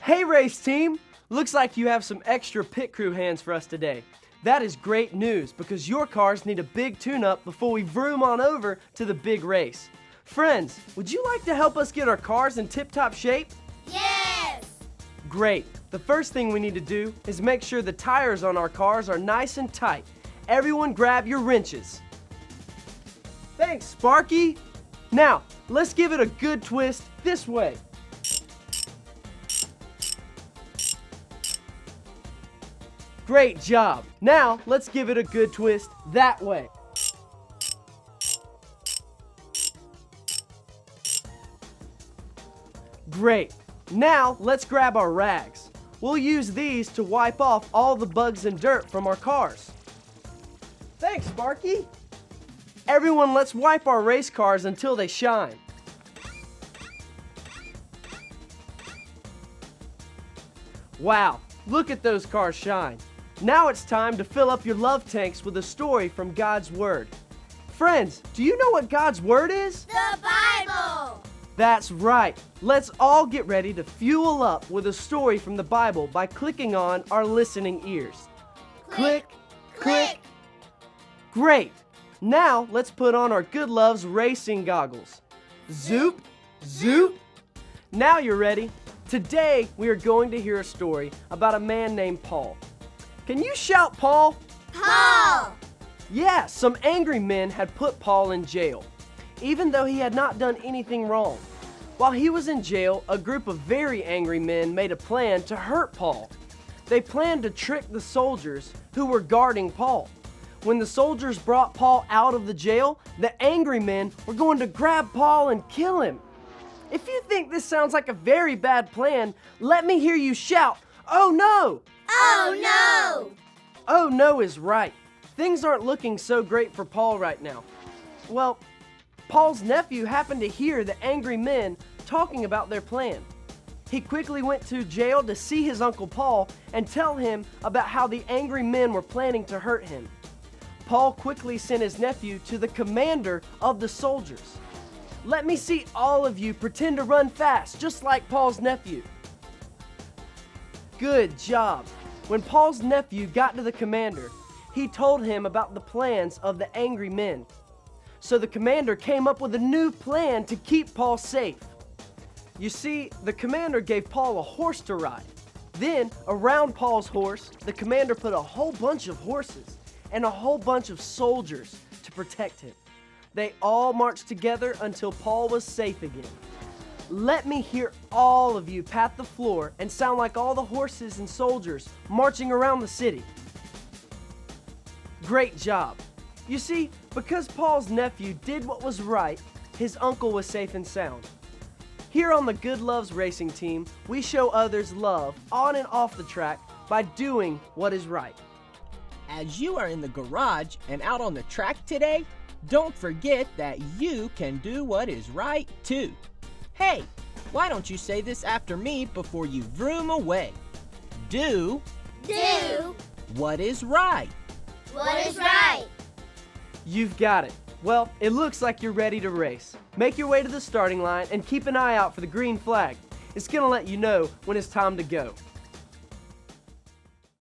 Hey race team! Looks like you have some extra pit crew hands for us today. That is great news because your cars need a big tune-up before we vroom on over to the big race. Friends, would you like to help us get our cars in tip-top shape? Yes! Great. The first thing we need to do is make sure the tires on our cars are nice and tight. Everyone grab your wrenches. Thanks, Sparky. Now, let's give it a good twist this way. Great job. Now, let's give it a good twist that way. Great. Now, let's grab our rags. We'll use these to wipe off all the bugs and dirt from our cars. Thanks, Sparky. Everyone, let's wipe our race cars until they shine. Wow, look at those cars shine. Now it's time to fill up your love tanks with a story from God's Word. Friends, do you know what God's Word is? The Bible! That's right. Let's all get ready to fuel up with a story from the Bible by clicking on our listening ears. Click, click. Great. Now let's put on our Good Loves racing goggles. Zoop, zoop. Now you're ready. Today we are going to hear a story about a man named Paul. Can you shout Paul? Paul! Yeah, some angry men had put Paul in jail, even though he had not done anything wrong. While he was in jail, a group of very angry men made a plan to hurt Paul. They planned to trick the soldiers who were guarding Paul. When the soldiers brought Paul out of the jail, the angry men were going to grab Paul and kill him. If you think this sounds like a very bad plan, let me hear you shout, "Oh no!" Oh no! Oh no is right. Things aren't looking so great for Paul right now. Well, Paul's nephew happened to hear the angry men talking about their plan. He quickly went to jail to see his Uncle Paul and tell him about how the angry men were planning to hurt him. Paul quickly sent his nephew to the commander of the soldiers. Let me see all of you pretend to run fast, just like Paul's nephew. Good job. When Paul's nephew got to the commander, he told him about the plans of the angry men. So the commander came up with a new plan to keep Paul safe. You see, the commander gave Paul a horse to ride. Then, around Paul's horse, the commander put a whole bunch of horses and a whole bunch of soldiers to protect him. They all marched together until Paul was safe again. Let me hear all of you pat the floor and sound like all the horses and soldiers marching around the city. Great job. You see, because Paul's nephew did what was right, his uncle was safe and sound. Here on the Good Loves racing team, we show others love on and off the track by doing what is right. As you are in the garage and out on the track today, don't forget that you can do what is right too. Hey, why don't you say this after me before you vroom away? Do what is right. What is right? You've got it. Well, it looks like you're ready to race. Make your way to the starting line and keep an eye out for the green flag. It's going to let you know when it's time to go.